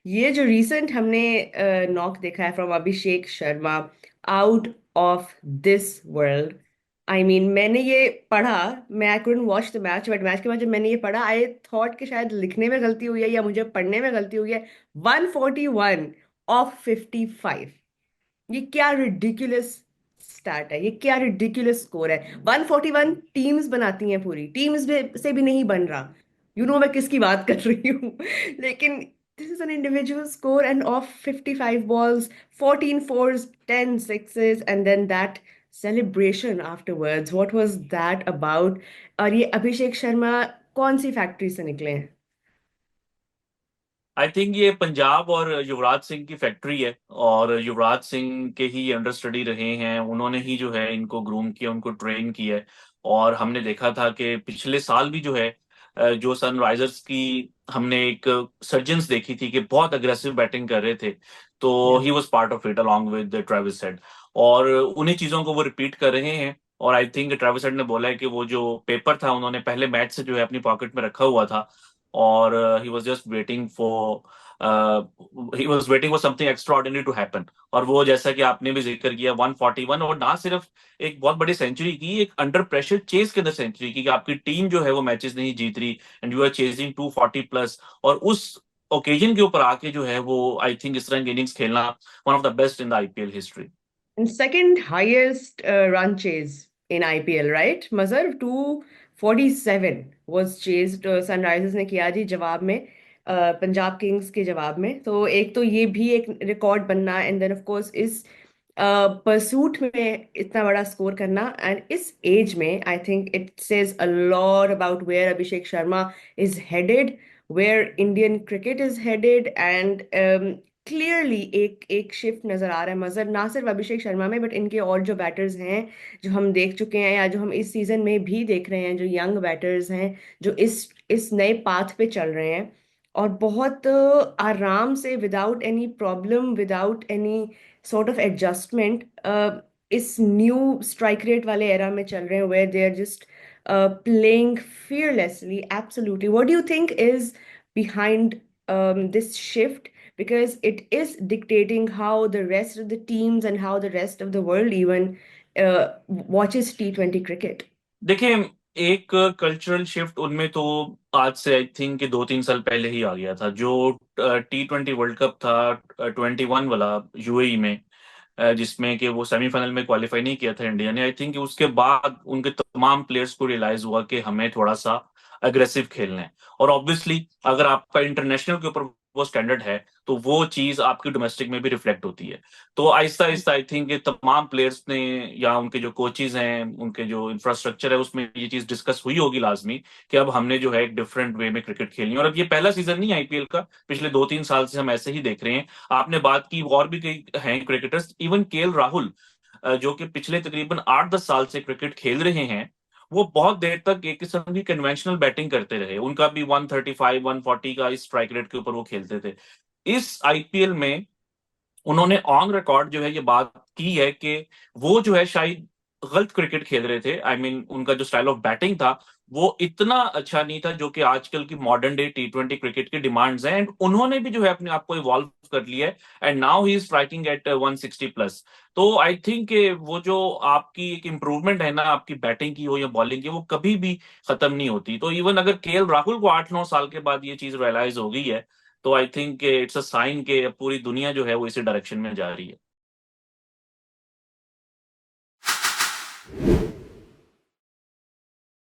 ये जो रिसेंट हमने नॉक देखा है from Abhishek Sharma, out of this world. I mean मैंने ये पढ़ा, मैं I couldn't watch the match, but match के बाद जब मैंने ये पढ़ा आई थॉट कि शायद लिखने में गलती हुई है या मुझे पढ़ने में गलती हुई है। 141 ऑफ 55। ये क्या रिडिकुलस स्टार्ट है, ये क्या रिडिकुलस स्कोर है। 141 टीम्स बनाती हैं, पूरी टीम्स से भी नहीं बन रहा। मैं किसकी बात कर रही हूँ लेकिन this is an individual score and of 55 balls, 14 fours, 10 sixes and then that celebration afterwards, what was that about. और ये अभिषेक शर्मा कौन सी फैक्ट्री से निकले हैं? आई थिंक ये पंजाब और युवराज सिंह की फैक्ट्री है। और युवराज सिंह के ही अंडर स्टडी रहे हैं, उन्होंने ही जो है इनको ग्रूम किया, उनको ट्रेन किया है। और हमने देखा था कि पिछले साल भी जो है जो सनराइजर्स की हमने एक सर्जेंस देखी थी कि बहुत अग्रेसिव बैटिंग कर रहे थे। तो Yeah. He was part of it along with Travis head. और उन्हीं चीजों को वो रिपीट कर रहे हैं। और आई थिंक ट्रेविस हेड ने बोला है कि वो जो पेपर था उन्होंने पहले मैच से जो है अपनी पॉकेट में रखा हुआ था। और he was just waiting for he was waiting for something extraordinary to happen. और वो जैसा कि आपने भी जिक्र किया 141, और ना सिर्फ एक बहुत बड़ी सेंचुरी की, एक अंडर प्रेशर चेस के अंदर सेंचुरी की, कि आपकी टीम जो है वो मैचेस नहीं जीत रही and you are chasing 240 plus. और उस ओकेजन के ऊपर आके जो है वो आई थिंक इस तरह की इनिंग्स खेलना one of the best in the IPL history. And second highest run chase in IPL, right? Mazhar 247 was chased, Sunrisers ने किया जी जवाब में, पंजाब किंग्स के जवाब में। तो एक तो ये भी एक रिकॉर्ड बनना, एंड देन ऑफ कोर्स इस परसूट में इतना बड़ा स्कोर करना एंड इस एज में, I think it says a lot about where Abhishek Sharma is headed, where Indian cricket is headed. And clearly एक एक शिफ्ट नजर आ रहा है मजर, ना सिर्फ अभिषेक शर्मा में बट इनके और जो बैटर्स हैं, जो हम देख चुके हैं या जो हम इस सीजन में भी देख रहे हैं, जो यंग बैटर्स हैं, जो इस नए पाथ पे चल रहे हैं और बहुत आराम से, without any problem, without any sort of adjustment, इस न्यू स्ट्राइक रेट वाले एरा में चल रहे हैं, where they are just playing fearlessly. Absolutely, what do you think is behind this shift, because it is dictating how the rest of the teams and how the rest of the world even watches T20 cricket? देखिए, एक cultural shift उनमें तो आज से I think 2-3 साल पहले ही आ गया था। जो T20 वर्ल्ड कप था 21 वाला यूएई में, जिसमें कि वो सेमीफाइनल में क्वालिफाई नहीं किया था इंडिया ने। आई थिंक उसके बाद उनके तमाम प्लेयर्स को रियलाइज हुआ कि हमें थोड़ा सा अग्रेसिव खेलना है। और ऑब्वियसली अगर आपका इंटरनेशनल के ऊपर वो स्टैंडर्ड है तो वो चीज आपकी डोमेस्टिक में भी रिफ्लेक्ट होती है। तो आहिस्ता आहिस्ता आई थिंक तमाम प्लेयर्स ने या उनके जो कोचेज हैं, उनके जो इंफ्रास्ट्रक्चर है, उसमें ये चीज डिस्कस हुई होगी लाजमी कि अब हमने जो है एक डिफरेंट वे में क्रिकेट खेलनी है। और अब ये पहला सीजन नहीं आईपीएल का, पिछले 2-3 साल से हम ऐसे ही देख रहे हैं। आपने बात की, और भी कई हैं क्रिकेटर्स, इवन केएल राहुल जो कि पिछले तकरीबन 8-10 साल से क्रिकेट खेल रहे हैं, वो बहुत देर तक एक किस्म की कन्वेंशनल बैटिंग करते रहे। उनका भी 135 140 का इस स्ट्राइक रेट के ऊपर वो खेलते थे। इस आईपीएल में उन्होंने ऑन रिकॉर्ड जो है ये बात की है कि वो जो है शायद गलत क्रिकेट खेल रहे थे। आई मीन उनका जो स्टाइल ऑफ बैटिंग था वो इतना अच्छा नहीं था जो कि आजकल की मॉडर्न डे T20 क्रिकेट की डिमांड्स हैं। एंड उन्होंने भी जो है अपने आप को इवॉल्व कर लिया है and now he is striking at 160 plus. तो आई थिंक वो जो आपकी एक इम्प्रूवमेंट है ना, आपकी बैटिंग की हो या बॉलिंग की, वो कभी भी खत्म नहीं होती। तो इवन अगर केएल राहुल को 8-9 साल के बाद ये चीज रियलाइज हो गई है तो I think it's a sign के पूरी दुनिया जो है वो इसी डायरेक्शन में जा रही है।